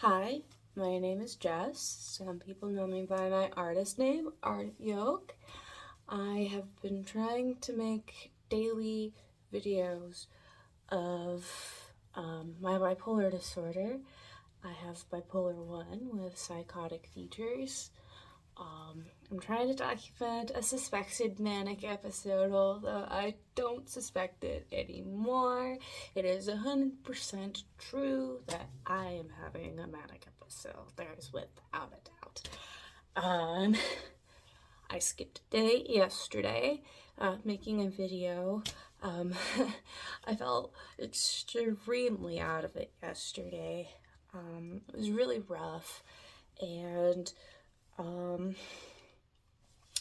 Hi, my name is Jess. Some people know me by my artist name, Art of Yoke. I have been trying to make daily videos of my bipolar disorder. I have bipolar 1 with psychotic features. I'm trying to document a suspected manic episode, although I don't suspect it anymore. It is 100% true that I am having a manic episode. There is without a doubt. I skipped a day yesterday making a video. I felt extremely out of it yesterday. It was really rough, and I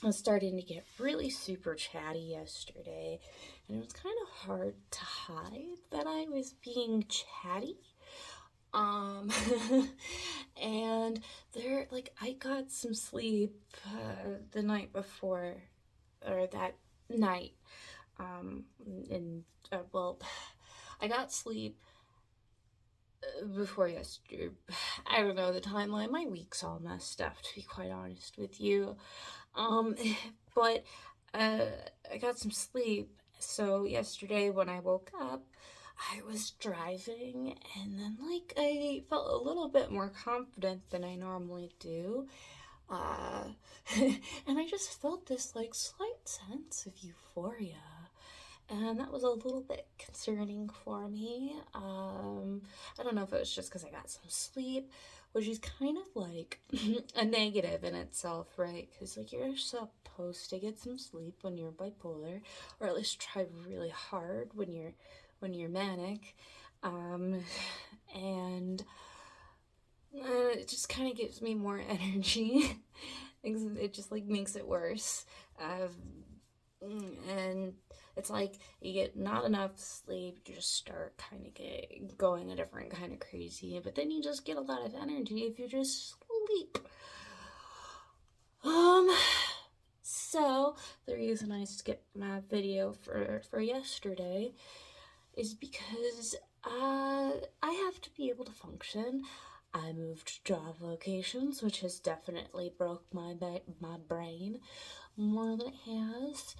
was starting to get really super chatty yesterday, and it was kind of hard to hide that I was being chatty. Um, and I got some sleep the night before, or that night. And well, I got sleep before yesterday. I don't know the timeline. My week's all messed up, to be quite honest with you. But I got some sleep. So yesterday when I woke up, I was driving, and then I felt a little bit more confident than I normally do. Uh, and I just felt this slight sense of euphoria. And that was a little bit concerning for me. I don't know if it was just because I got some sleep, which is kind of a negative in itself, right? Because you're supposed to get some sleep when you're bipolar, or at least try really hard when you're manic, and it just kind of gives me more energy. It just makes it worse. And it's you get not enough sleep, you just start kind of going a different kind of crazy, but then you just get a lot of energy if you just sleep. So the reason I skipped my video for yesterday is because I have to be able to function. I moved job locations, which has definitely broke my brain more than it has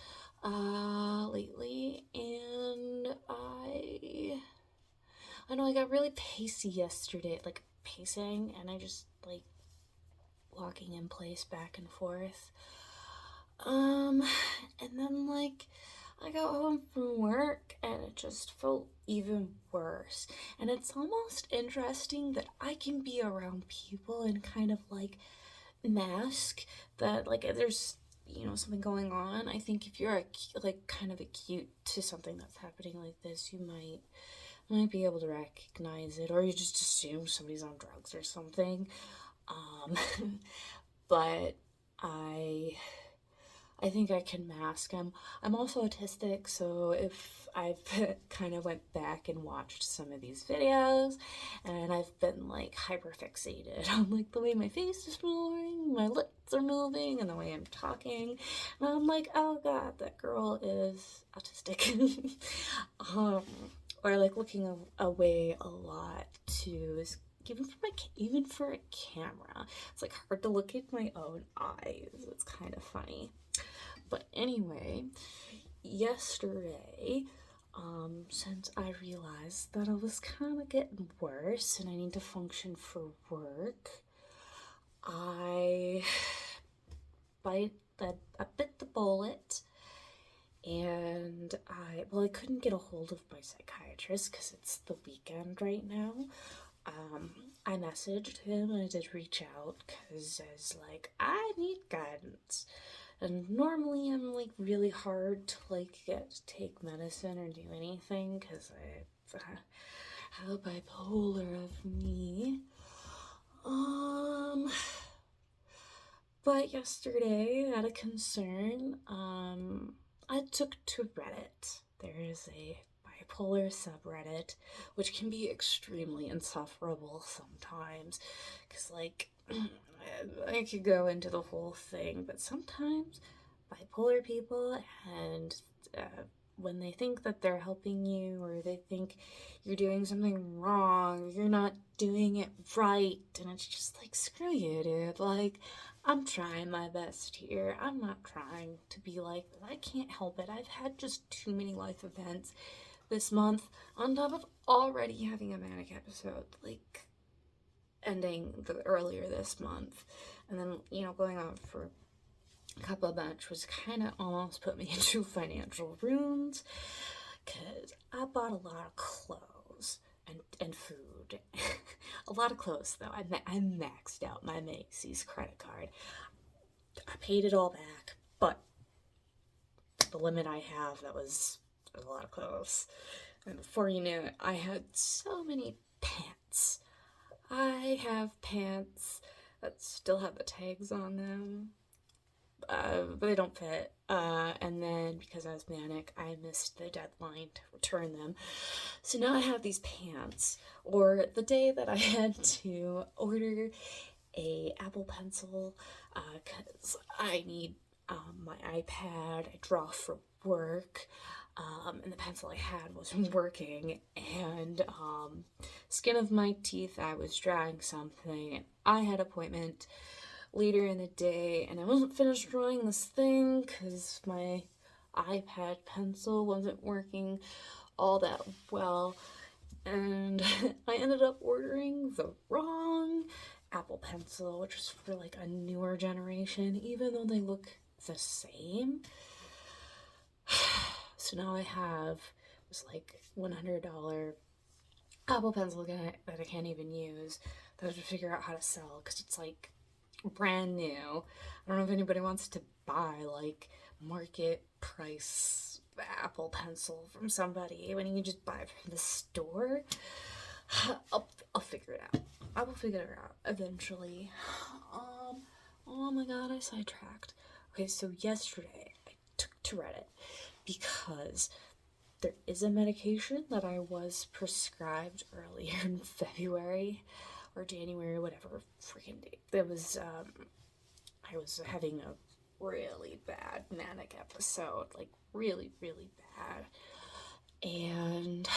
lately, and I know I got really pacey yesterday, pacing, and I just walking in place back and forth. And then I got home from work and it just felt even worse. And it's almost interesting that I can be around people and kind of mask that there's something going on. I think if you're kind of acute to something that's happening like this, you might be able to recognize it, or you just assume somebody's on drugs or something. But I think I can mask. I'm also autistic, so if I've kind of went back and watched some of these videos, and I've been hyperfixated on the way my face is moving, my lips are moving, and the way I'm talking, and I'm oh god, that girl is autistic. Or looking away a lot too is even for a camera. It's hard to look at my own eyes. It's kind of funny. But anyway, yesterday, since I realized that I was kind of getting worse and I need to function for work, I bit the bullet, and I couldn't get a hold of my psychiatrist because it's the weekend right now. I messaged him and I did reach out because I was I need guidance. And normally I'm really hard to get to take medicine or do anything because I have bipolar of me. But yesterday, out of concern, I took to Reddit. There is a bipolar subreddit, which can be extremely insufferable sometimes, because I could go into the whole thing, but sometimes bipolar people and when they think that they're helping you, or they think you're doing something wrong, you're not doing it right, and it's just like, screw you, dude. Like, I'm trying my best here. I'm not trying to be like, I can't help it. I've had just too many life events this month, on top of already having a manic episode, like, ending earlier this month, and then, going on for a couple of months, was kind of almost put me into financial ruins, because I bought a lot of clothes and food. A lot of clothes, though. I maxed out my Macy's credit card. I paid it all back, but the limit I have, that was a lot of clothes. And before you knew it, I had so many pants. I have pants that still have the tags on them, but they don't fit. And then because I was manic, I missed the deadline to return them. So now I have these pants. Or the day that I had to order a Apple Pencil, because I need my iPad. I draw for work. And the pencil I had wasn't working, and skin of my teeth, I was drawing something, and I had an appointment later in the day, and I wasn't finished drawing this thing because my iPad pencil wasn't working all that well, and I ended up ordering the wrong Apple Pencil, which is for like a newer generation, even though they look the same. So now I have this like $100 Apple Pencil that I can't even use, that I have to figure out how to sell because it's like brand new. I don't know if anybody wants to buy like market price Apple Pencil from somebody when you can just buy it from the store. I'll figure it out. I will figure it out eventually. Oh my god, I sidetracked. Okay, so yesterday I took to Reddit because there is a medication that I was prescribed earlier in February or January, whatever freaking date. It was, I was having a really bad manic episode, like really, really bad. And,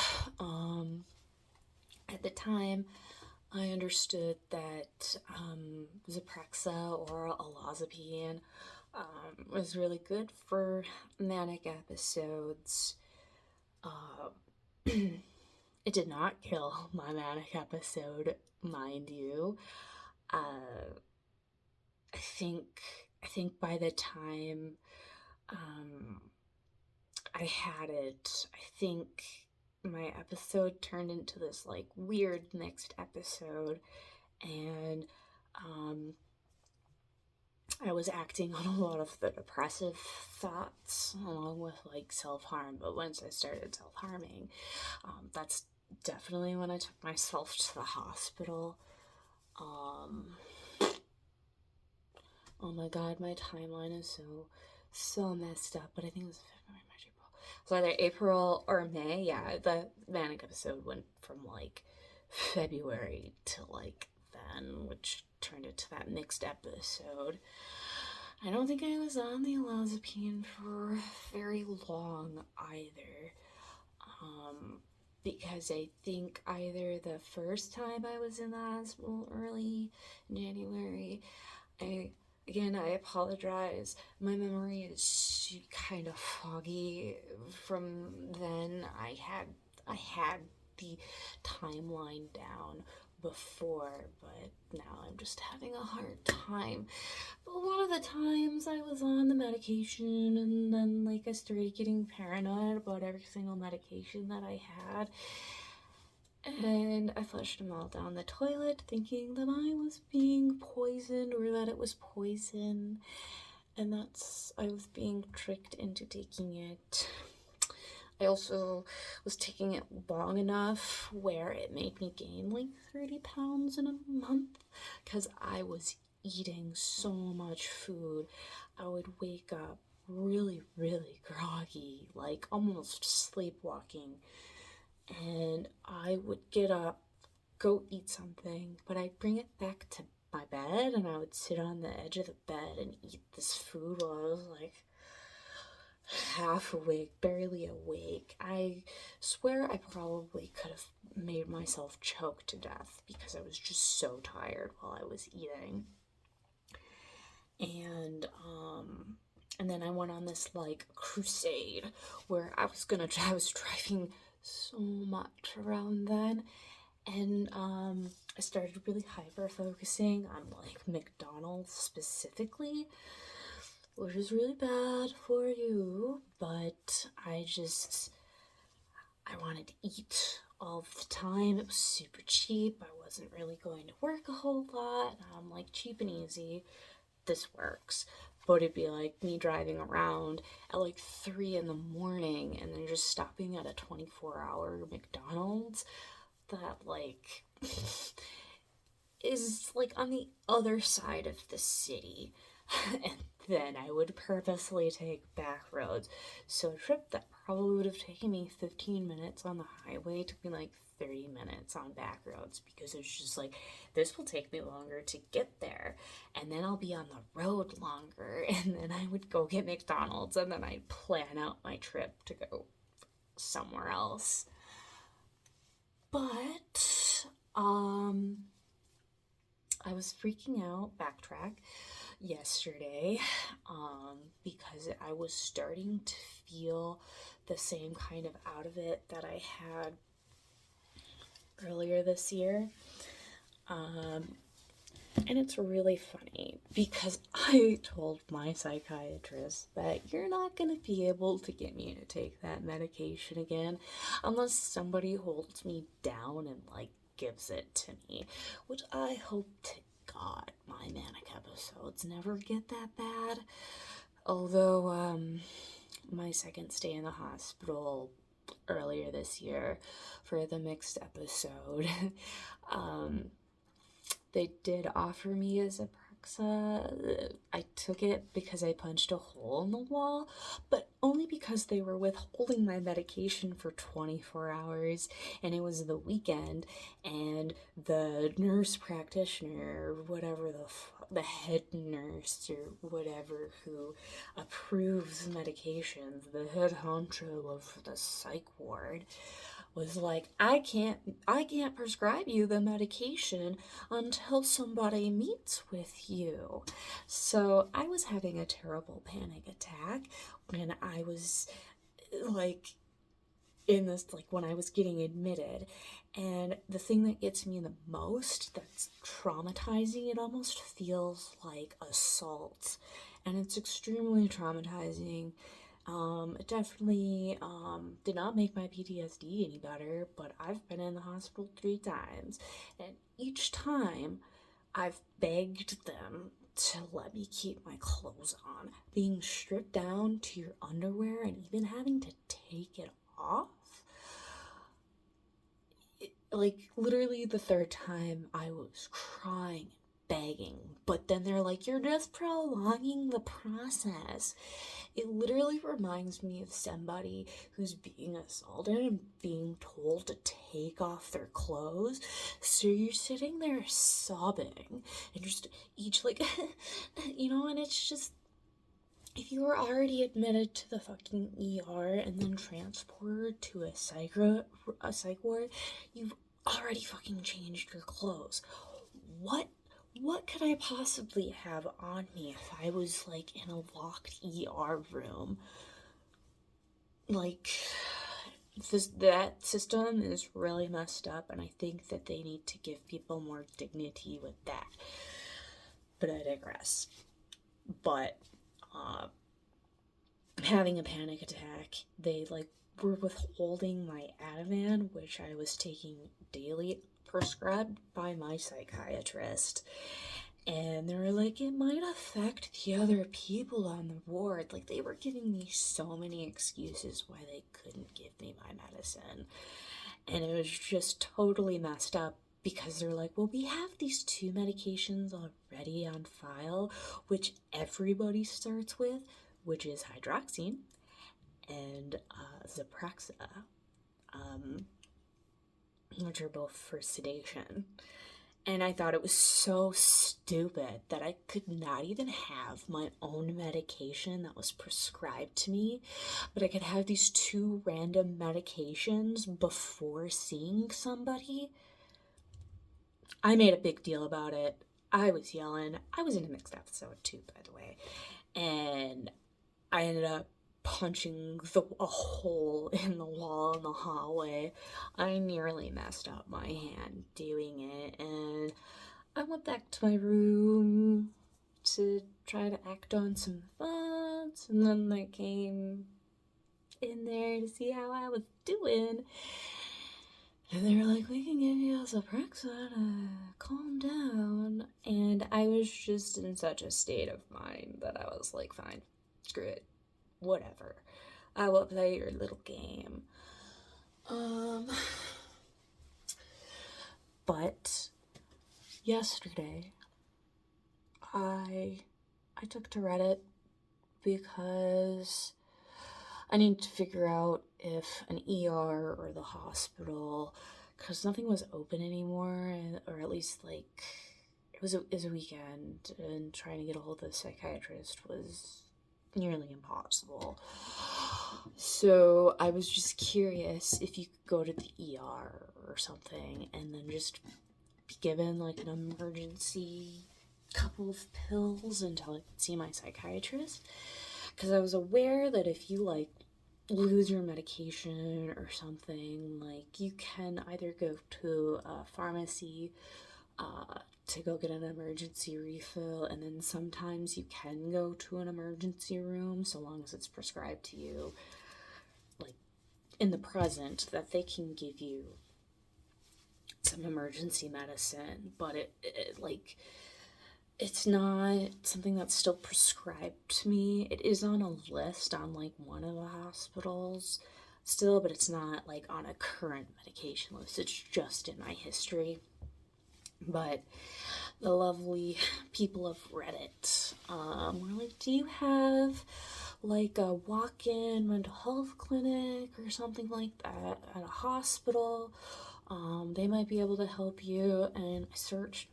at the time, I understood that, Zyprexa or olanzapine, was really good for manic episodes. It did not kill my manic episode, mind you. I think by the time I had it, I think my episode turned into this like weird mixed episode, and I was acting on a lot of the depressive thoughts along with like self-harm. But once I started self-harming, that's definitely when I took myself to the hospital. Oh my god, my timeline is so messed up, but I think it was February, March, April. So either April or May, yeah, the manic episode went from like February to like then, which turned into that mixed episode. I don't think I was on the olanzapine for very long either. Because I think either the first time I was in the hospital early in January, I apologize. My memory is kind of foggy from then. I had the timeline down before, but now I'm just having a hard time. But one of the times I was on the medication, and then like I started getting paranoid about every single medication that I had, and I flushed them all down the toilet thinking that I was being poisoned, or that it was poison, and I was being tricked into taking it. I also was taking it long enough where it made me gain like 30 pounds in a month, because I was eating so much food. I would wake up really, really groggy, like almost sleepwalking, and I would get up, go eat something, but I'd bring it back to my bed, and I would sit on the edge of the bed and eat this food while I was like half awake, barely awake. I swear I probably could have made myself choke to death because I was just so tired while I was eating. And and then I went on this like crusade where I was driving so much around then, and I started really hyper focusing on like McDonald's specifically, which is really bad for you, but I wanted to eat all the time. It was super cheap. I wasn't really going to work a whole lot. And I'm like, cheap and easy, this works. But it'd be like me driving around at like 3 in the morning and then just stopping at a 24-hour McDonald's that like is like on the other side of the city. And then I would purposely take back roads. So a trip that probably would have taken me 15 minutes on the highway took me like 30 minutes on back roads because it's just like, this will take me longer to get there. And then I'll be on the road longer. And then I would go get McDonald's and then I'd plan out my trip to go somewhere else. But, I was freaking out, backtrack, yesterday, because I was starting to feel the same kind of out of it that I had earlier this year. And it's really funny because I told my psychiatrist that you're not going to be able to get me to take that medication again unless somebody holds me down and like gives it to me, which I hope to God my manic episodes never get that bad. Although my second stay in the hospital earlier this year for the mixed episode, they did offer me a Zyprexa. I took it because I punched a hole in the wall, but only because they were withholding my medication for 24 hours, and it was the weekend, and the nurse practitioner, whatever the head nurse or whatever who approves medications, the head honcho of the psych ward, was like, I can't prescribe you the medication until somebody meets with you. So I was having a terrible panic attack when I was like in this, like when I was getting admitted. And the thing that gets me the most, that's traumatizing, it almost feels like assault, and it's extremely traumatizing. It definitely did not make my PTSD any better, but I've been in the hospital 3 times, and each time I've begged them to let me keep my clothes on. Being stripped down to your underwear and even having to take it off. Like, literally the 3rd time I was crying, begging, but then they're like, you're just prolonging the process. It literally reminds me of somebody who's being assaulted and being told to take off their clothes. So you're sitting there sobbing and just each like, and it's just, if you were already admitted to the fucking ER and then transported to a psych ward, you've already fucking changed your clothes. What could I possibly have on me if I was like in a locked ER room? Like, that system is really messed up, and I think that they need to give people more dignity with that. But I digress. But having a panic attack, they like were withholding my Ativan, which I was taking daily, prescribed by my psychiatrist. And they were like, it might affect the other people on the ward. Like, they were giving me so many excuses why they couldn't give me my medicine. And it was just totally messed up because they're like, well, we have these 2 medications already on file, which everybody starts with, which is hydroxine and Zyprexa, which are both for sedation. And I thought it was so stupid that I could not even have my own medication that was prescribed to me, but I could have these two random medications before seeing somebody. I made a big deal about it. I was yelling. I was in a mixed episode too, by the way. And I ended up punching a hole in the wall in the hallway. I nearly messed up my hand doing it, and I went back to my room to try to act on some thoughts, and then they came in there to see how I was doing. And they were like, we can give you a Zyprexa to calm down. And I was just in such a state of mind that I was like, fine, screw it, whatever. I will play your little game. But yesterday, I took to Reddit because I need to figure out if an ER or the hospital, because nothing was open anymore, or at least like it was a weekend, and trying to get a hold of the psychiatrist was nearly impossible. So I was just curious if you could go to the ER or something and then just be given like an emergency couple of pills until I could see my psychiatrist. Because I was aware that if you like lose your medication or something, like you can either go to a pharmacy to go get an emergency refill, and then sometimes you can go to an emergency room so long as it's prescribed to you, like in the present, that they can give you some emergency medicine, but it's not something that's still prescribed to me. It is on a list on like one of the hospitals still, but it's not like on a current medication list. It's just in my history. But the lovely people of Reddit were like, do you have like a walk-in mental health clinic or something like that at a hospital? They might be able to help you. And I searched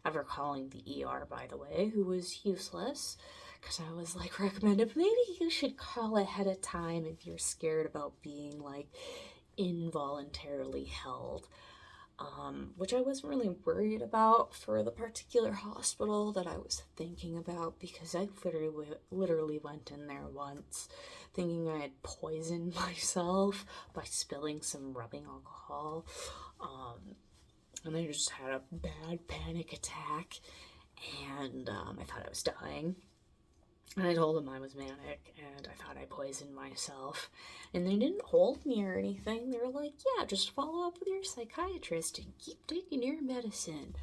after calling the ER, by the way, who was useless, because I was like recommended, maybe you should call ahead of time if you're scared about being like involuntarily held. Which I wasn't really worried about for the particular hospital that I was thinking about, because I literally went in there once thinking I had poisoned myself by spilling some rubbing alcohol. And I just had a bad panic attack, and I thought I was dying. And I told them I was manic, and I thought I poisoned myself. And they didn't hold me or anything. They were like, yeah, just follow up with your psychiatrist and keep taking your medicine.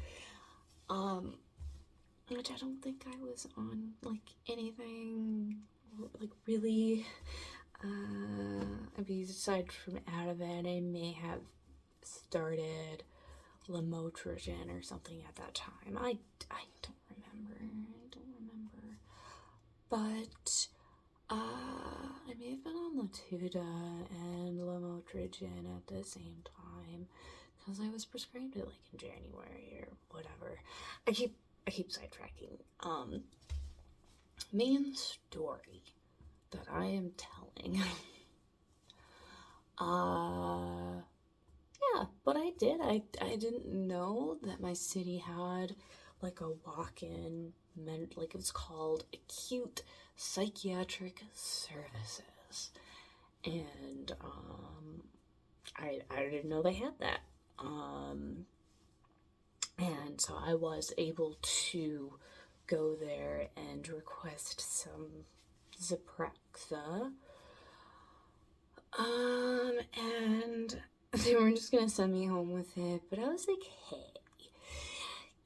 Which I don't think I was on, like, anything, like, really, I mean, aside from Ativan, I may have started lamotrigine or something at that time. I don't remember. But I may have been on Latuda and lamotrigine at the same time, because I was prescribed it like in January or whatever. I keep sidetracking. Main story that I am telling. Yeah, but I did. I didn't know that my city had like a walk-in, like it was called acute psychiatric services, and I didn't know they had that, and so I was able to go there and request some Zyprexa, and they were just gonna send me home with it, but I was like, hey,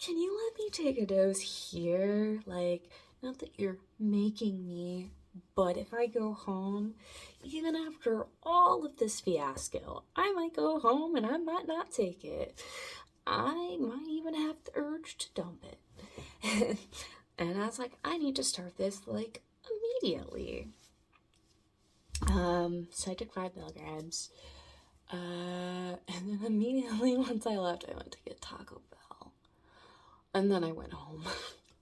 can you let me take a dose here? Like, not that you're making me, but if I go home, even after all of this fiasco, I might go home and I might not take it. I might even have the urge to dump it. And I was like, I need to start this, like, immediately. So I took 5 milligrams. And then immediately once I left, I went to get Taco Bell. And then I went home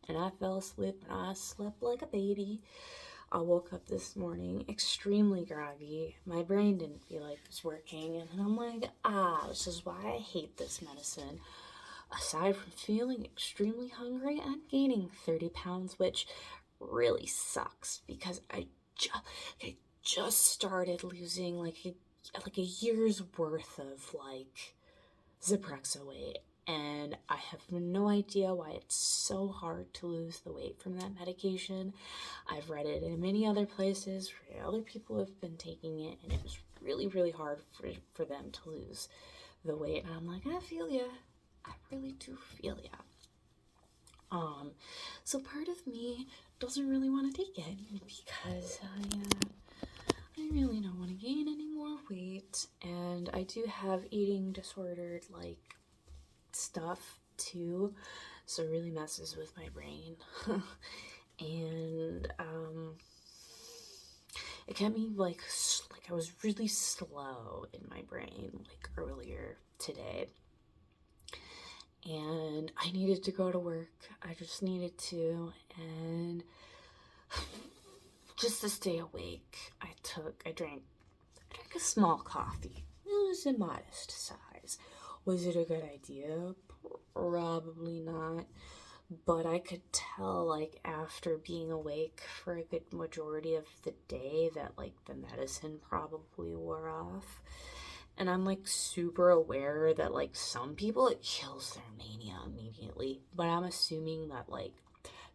and I fell asleep and I slept like a baby. I woke up this morning extremely groggy. My brain didn't feel like it was working, and I'm like, this is why I hate this medicine. Aside from feeling extremely hungry, I'm gaining 30 pounds, which really sucks because I just started losing like a year's worth of like Zyprexa weight, and I have no idea why it's so hard to lose the weight from that medication. I've read it in many other places where other people have been taking it, and it was really, really hard for them to lose the weight. And I'm like, I feel ya. I really do feel ya. So part of me doesn't really want to take it because I really don't want to gain any more weight, and I do have eating disordered like stuff too, so it really messes with my brain. And it kept me like I was really slow in my brain like earlier today, and I needed to go to work. I just needed to, and just to stay awake, I drank a small coffee. It was a modest size. Was it a good idea? Probably not. But I could tell, like, after being awake for a good majority of the day that, like, the medicine probably wore off. And I'm, like, super aware that, like, some people, it kills their mania immediately. But I'm assuming that, like,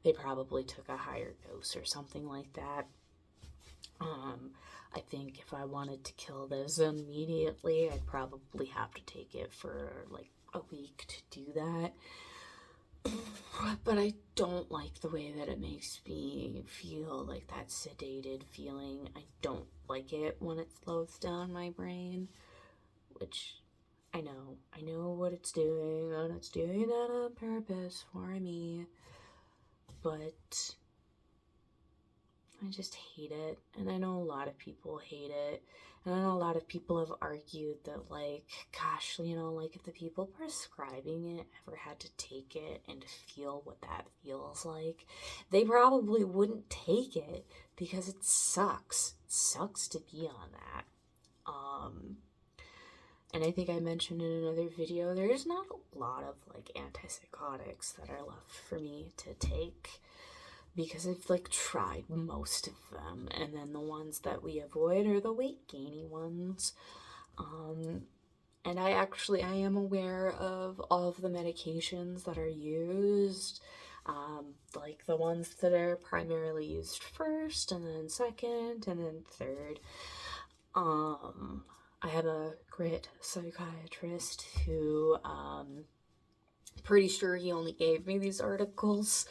they probably took a higher dose or something like that. I think if I wanted to kill this immediately, I'd probably have to take it for like a week to do that. But I don't like the way that it makes me feel, like that sedated feeling. I don't like it when it slows down my brain, which I know what it's doing, and it's doing that on purpose for me, but I just hate it, and I know a lot of people hate it, and I know a lot of people have argued that, like, gosh, like, if the people prescribing it ever had to take it and feel what that feels like, they probably wouldn't take it, because it sucks. It sucks to be on that. And I think I mentioned in another video, there's not a lot of, like, antipsychotics that are left for me to take, because I've like tried most of them, and then the ones that we avoid are the weight gainy ones. And I am aware of all of the medications that are used, like the ones that are primarily used first, and then second, and then third. I have a great psychiatrist who, pretty sure he only gave me these articles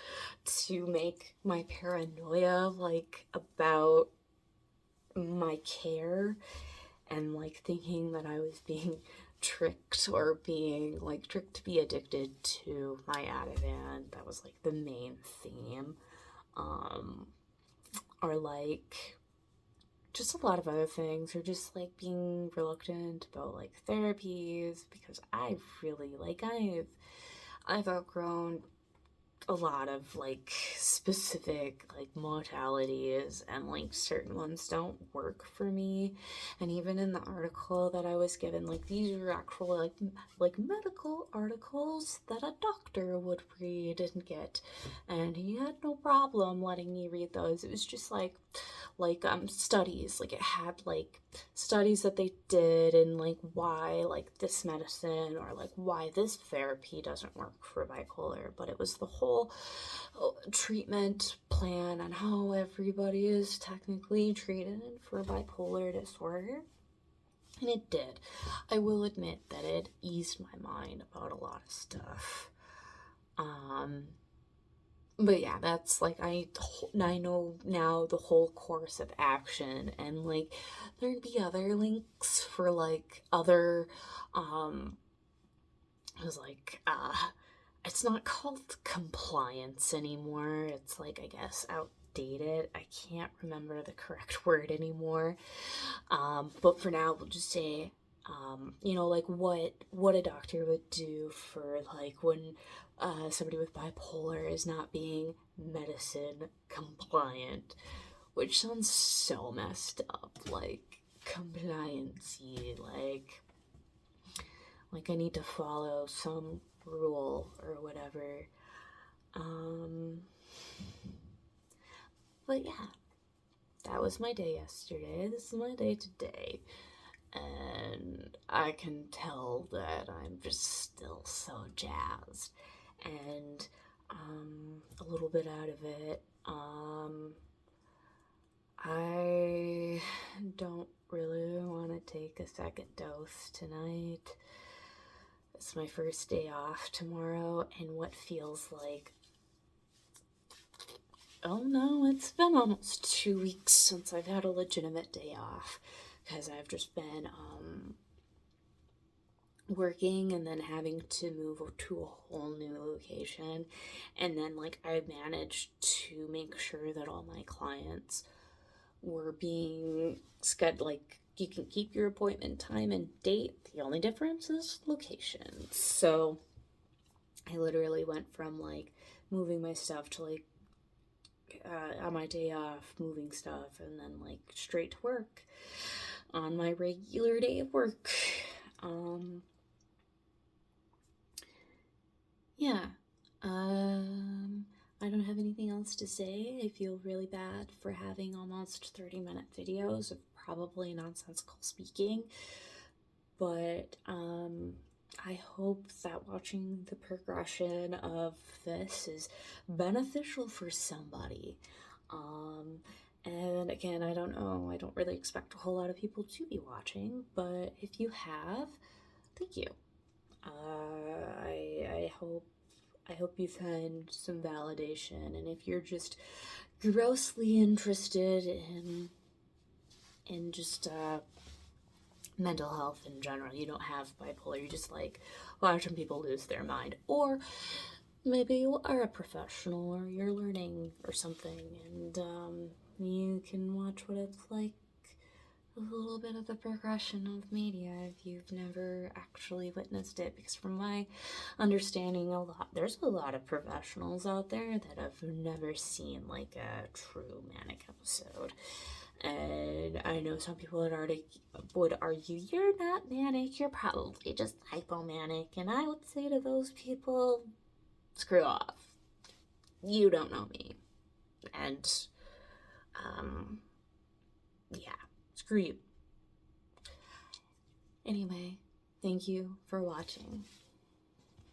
to make my paranoia like about my care, and like thinking that I was being tricked or being like tricked to be addicted to my Ativan. That was like the main theme. Or like just a lot of other things, or just like being reluctant about like therapies, because I really like I've outgrown a lot of like specific like modalities, and like certain ones don't work for me. And even in the article that I was given, like these are actual like medical articles that a doctor would read and get, and he had no problem letting me read those. It was just like studies, like it had like studies that they did, and like why like this medicine or like why this therapy doesn't work for bipolar, but it was the whole treatment plan and how everybody is technically treated for bipolar disorder. And it did. I will admit that it eased my mind about a lot of stuff. But yeah, that's like, I know now the whole course of action, and like there'd be other links for like other, it was like, it's not called compliance anymore. It's like, I guess, outdated. I can't remember the correct word anymore. But for now, we'll just say Like what a doctor would do for like when somebody with bipolar is not being medicine compliant, which sounds so messed up, like compliancy, like I need to follow some rule or whatever. Um, but yeah, that was my day yesterday. This is my day today. And I can tell that I'm just still so jazzed and a little bit out of it. I don't really want to take a second dose tonight. It's my first day off tomorrow, and what feels like, oh no, it's been almost 2 weeks since I've had a legitimate day off, because I've just been working and then having to move to a whole new location. And then like I managed to make sure that all my clients were being scheduled. Like you can keep your appointment time and date, the only difference is location. So I literally went from like moving my stuff to like on my day off moving stuff, and then like straight to work on my regular day of work. Yeah. I don't have anything else to say. I feel really bad for having almost 30-minute videos of probably nonsensical speaking. But I hope that watching the progression of this is beneficial for somebody. And again, I don't know. I don't really expect a whole lot of people to be watching, but if you have, thank you. I hope you find some validation, and if you're just grossly interested in just mental health in general, you don't have bipolar, you just like watching people lose their mind, or maybe you are a professional or you're learning or something, and you can watch what it's like, a little bit of the progression of media if you've never actually witnessed it, because from my understanding, there's a lot of professionals out there that have never seen like a true manic episode. And I know some people would argue, you're not manic, you're probably just hypomanic, and I would say to those people, screw off, you don't know me. And yeah, screw you. Anyway, thank you for watching.